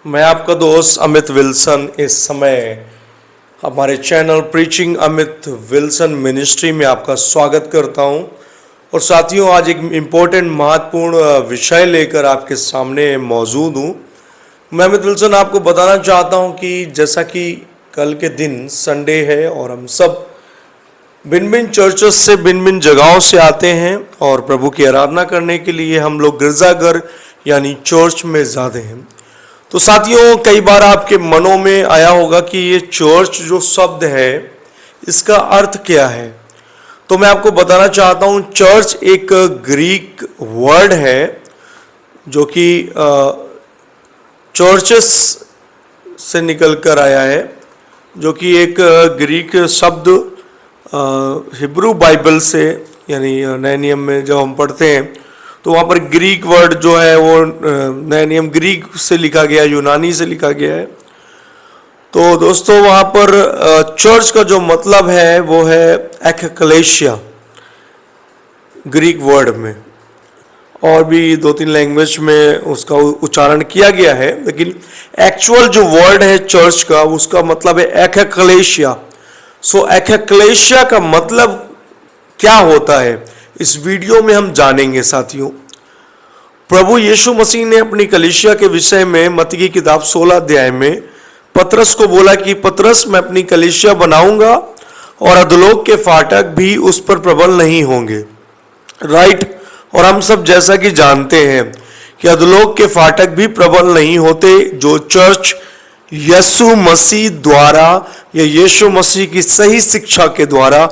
मैं आपका दोस्त अमित विल्सन इस समय हमारे channel preaching Amit Wilson ministry में आपका स्वागत करता हूं। और साथियों, आज एक इम्पोर्टेंट महत्वपूर्ण विषय लेकर आपके सामने मौजूद हूं। मैं अमित विल्सन आपको बताना चाहता हूं कि जैसा कि कल के दिन संडे है और हम सब भिन्न भिन्न चर्चेस से भिन्न भिन्न जगहों से आते हैं और प्रभु की आराधना करने के लिए हम लोग गिरजाघर यानी चर्च में जाते हैं। तो साथियों, कई बार आपके मनों में आया होगा कि ये चर्च जो शब्द है इसका अर्थ क्या है। तो मैं आपको बताना चाहता हूँ, चर्च एक ग्रीक वर्ड है जो कि चर्चेस से निकल कर आया है, जो कि एक ग्रीक शब्द हिब्रू बाइबल से यानी नए नियम में जब हम पढ़ते हैं तो वहाँ पर ग्रीक वर्ड जो है वो नए नियम ग्रीक से लिखा गया, यूनानी से लिखा गया है। तो दोस्तों, वहाँ पर चर्च का जो मतलब है वो है एक्लेसिया ग्रीक वर्ड में, और भी 2-3 लैंग्वेज में उसका उच्चारण किया गया है, लेकिन एक्चुअल जो वर्ड है चर्च का उसका मतलब है एक्लेसिया। सो एक्लेसिया का मतलब क्या होता है इस वीडियो में हम जानेंगे। साथियों, प्रभु यीशु मसीह ने अपनी कलीसिया के विषय में मत्ती की किताब 16 अध्याय में पतरस को बोला कि पतरस, मैं अपनी कलीसिया बनाऊंगा और अधोलोक के फाटक भी उस पर प्रबल नहीं होंगे। राइट। और हम सब जैसा कि जानते हैं कि अधोलोक के फाटक भी प्रबल नहीं होते जो चर्च यीशु मसीह द्वारा या यीशु मसीह की सही शिक्षा के द्वारा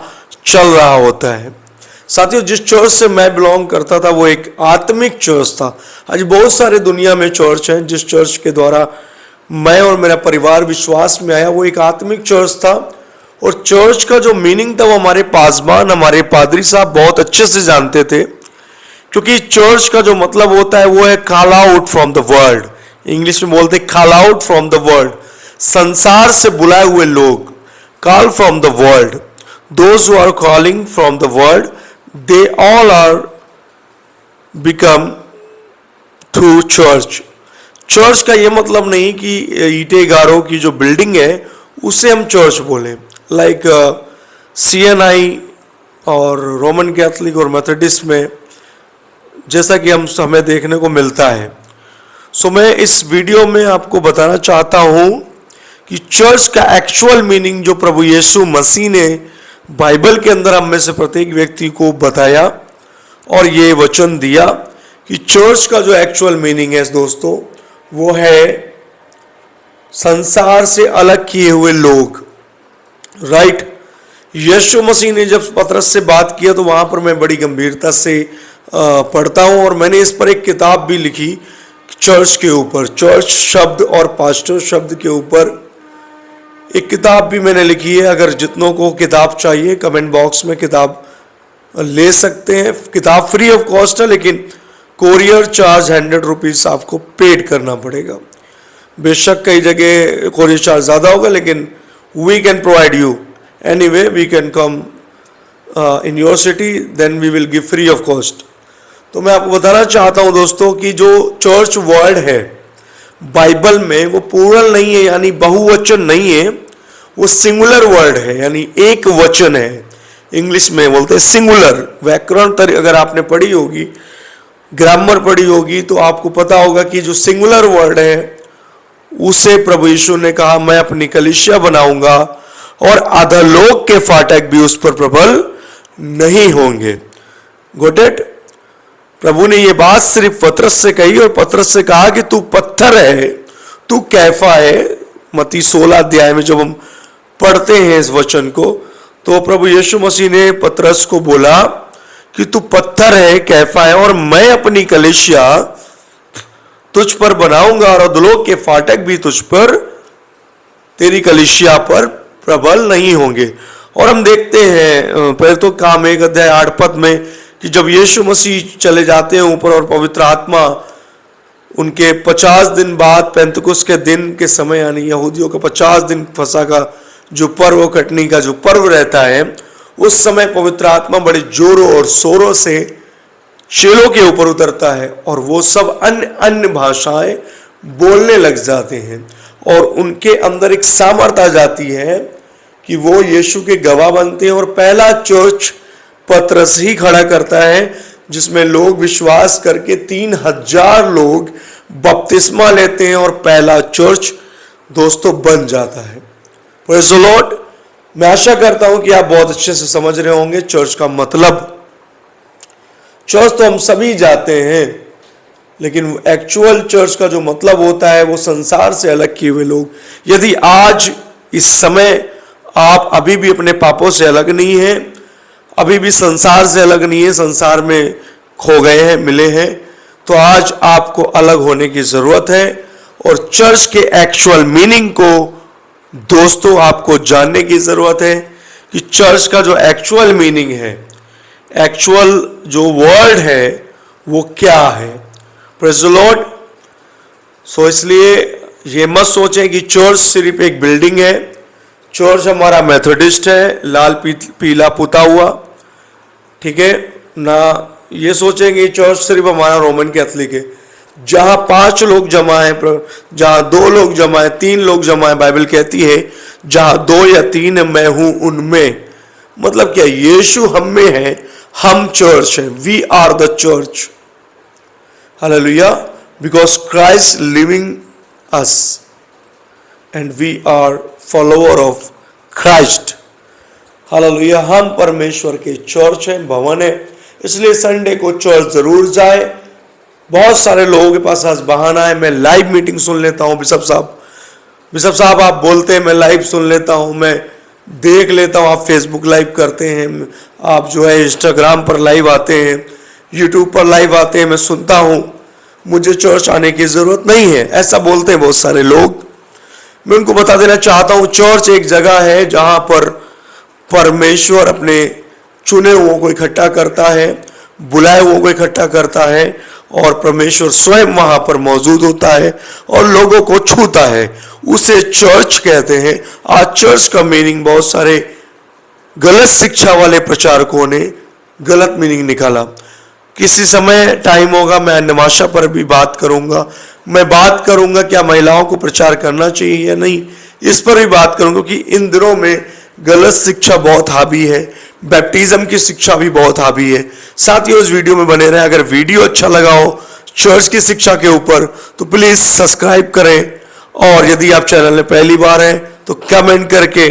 चल रहा होता है। साथियों, जिस चर्च से मैं बिलोंग करता था वो एक आत्मिक चर्च था। आज बहुत सारे दुनिया में चर्च हैं, जिस चर्च के द्वारा मैं और मेरा परिवार विश्वास में आया वो एक आत्मिक चर्च था। और चर्च का जो मीनिंग था वो हमारे पासबान, हमारे पादरी साहब बहुत अच्छे से जानते थे, क्योंकि चर्च का जो मतलब होता है वो है call out from the world. English में बोलते call out from the world, संसार से बुलाए हुए लोग। Call from the world, those who are calling from the world, they all are become through church। Church का ये मतलब नहीं कि ईंटे गारों की जो बिल्डिंग है उसे हम चर्च बोलें, लाइक CNI और रोमन कैथोलिक और मेथोडिस्ट में जैसा कि हमें देखने को मिलता है। सो मैं इस वीडियो में आपको बताना चाहता हूँ कि चर्च का एक्चुअल मीनिंग जो प्रभु यीशु मसीह ने बाइबल के अंदर हम में से प्रत्येक व्यक्ति को बताया और ये वचन दिया कि चर्च का जो एक्चुअल मीनिंग है दोस्तों वो है संसार से अलग किए हुए लोग। राइट। यीशु मसीह ने जब पतरस से बात किया तो वहां पर मैं बड़ी गंभीरता से पढ़ता हूं और मैंने इस पर एक किताब भी लिखी चर्च के ऊपर, चर्च शब्द और पास्टर शब्द के ऊपर एक किताब भी मैंने लिखी है। अगर जितनों को किताब चाहिए कमेंट बॉक्स में किताब ले सकते हैं। किताब फ्री ऑफ कॉस्ट है, लेकिन कोरियर चार्ज 100 रुपीज़ आपको पेड करना पड़ेगा। बेशक कई जगह कोरियर चार्ज ज़्यादा होगा, लेकिन we can provide you anyway, we can come in your city, then we will give free of cost. तो मैं आपको बताना चाहता हूँ दोस्तों कि जो चर्च वर्ड है बाइबल में वो प्लूरल नहीं है, यानी बहुवचन नहीं है, वो सिंगुलर वर्ड है, यानी एक वचन है। इंग्लिश में बोलते हैं सिंगुलर। व्याकरण अगर आपने पढ़ी होगी, ग्रामर पढ़ी होगी, तो आपको पता होगा कि जो सिंगुलर वर्ड है उसे प्रभु यीशु ने कहा, मैं अपनी कलीसिया बनाऊंगा और अधोलोक के फाटक भी उस पर प्रबल नहीं होंगे। Got it. प्रभु ने ये बात सिर्फ पतरस से कही और पतरस से कहा कि तू पत्थर है, तू कैफा है। मत्ती 16 अध्याय में जब हम पढ़ते हैं इस वचन को तो प्रभु यीशु मसीह ने पतरस को बोला कि तू पत्थर है, कैफा है, और मैं अपनी कलीसिया तुझ पर बनाऊंगा और अधोलोक के फाटक भी तुझ पर, तेरी कलीसिया पर प्रबल नहीं होंगे। और हम देखते हैं पहले तो काम 1 अध्याय 8 पद में कि जब यीशु मसीह चले जाते हैं ऊपर और पवित्र आत्मा उनके 50 दिन बाद पेंतकुस्त के दिन के समय, यानी यहूदियों का 50 दिन फसह का जो पर्व, कटनी का जो पर्व रहता है, उस समय पवित्र आत्मा बड़े जोरों और शोरों से चेलों के ऊपर उतरता है और वो सब अन्य अन्य भाषाएं बोलने लग जाते हैं और उनके अंदर एक सामर्थ्य आ जाती है कि वो यीशु के गवाह बनते हैं। और पहला चर्च पतरस ही खड़ा करता है जिसमें लोग विश्वास करके 3000 लोग बपतिस्मा लेते हैं और पहला चर्च दोस्तों बन जाता है। Praise the Lord. मैं आशा करता हूं कि आप बहुत अच्छे से समझ रहे होंगे चर्च का मतलब। चर्च तो हम सभी जाते हैं, लेकिन एक्चुअल चर्च का जो मतलब होता है वो संसार से अलग किए हुए लोग। यदि आज इस समय आप अभी भी अपने पापों से अलग नहीं हैं, अभी भी संसार से अलग नहीं है, संसार में खो गए हैं, मिले हैं, तो आज आपको अलग होने की जरूरत है। और चर्च के एक्चुअल मीनिंग को दोस्तों आपको जानने की जरूरत है कि चर्च का जो एक्चुअल मीनिंग है, एक्चुअल जो वर्ड है वो क्या है। Praise the Lord. सो इसलिए ये मत सोचें कि चर्च सिर्फ एक बिल्डिंग है। चर्च हमारा मेथोडिस्ट है, लाल पीला पुता हुआ, ठीक है ना। ये सोचेंगे चर्च सिर्फ हमारा रोमन कैथोलिक है, जहां 5 लोग जमा है, जहां 2 लोग जमा है, 3 लोग जमा है। बाइबल कहती है जहां 2 या 3 मैं हूं उनमें। मतलब क्या? यीशु हम में है, हम चर्च है। We are the church. Hallelujah. Because Christ living us and we are follower of Christ. Hallelujah. हम परमेश्वर के चर्च है, भवन है। इसलिए संडे को चर्च जरूर जाए। बहुत सारे लोगों के पास आज बहाना है, मैं लाइव मीटिंग सुन लेता हूं। बिशप साहब आप बोलते हैं मैं लाइव सुन लेता हूं, मैं देख लेता हूं, आप फेसबुक लाइव करते हैं, आप जो है इंस्टाग्राम पर लाइव आते हैं, यूट्यूब पर लाइव आते हैं, मैं सुनता हूं, मुझे चर्च आने की जरूरत नहीं है। ऐसा बोलते हैं बहुत सारे लोग। मैं उनको बता देना चाहता हूं चर्च एक जगह है जहां पर परमेश्वर अपने चुने हुओं को इकट्ठा करता है, बुलाए हुओं को इकट्ठा करता है और परमेश्वर स्वयं वहां पर मौजूद होता है और लोगों को छूता है। उसे चर्च कहते हैं। आज चर्च का मीनिंग बहुत सारे गलत शिक्षा वाले प्रचारकों ने गलत मीनिंग निकाला। किसी समय टाइम होगा मैं नमाशा पर भी बात करूंगा। मैं बात करूंगा क्या महिलाओं को प्रचार करना चाहिए या नहीं, इस पर भी बात करूंगा कि इन दिनों में गलत शिक्षा बहुत हावी है, बैप्टिज्म की शिक्षा भी बहुत हावी है। साथियों इस वीडियो में बने रहें। अगर वीडियो अच्छा लगा हो चर्च की शिक्षा के ऊपर तो प्लीज सब्सक्राइब करें, और यदि आप चैनल में पहली बार हैं तो कमेंट करके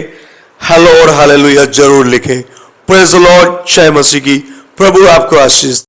हेलो और हालेलुया जरूर लिखें। Praise the Lord. जय मसीह की। प्रभु आपको आशीष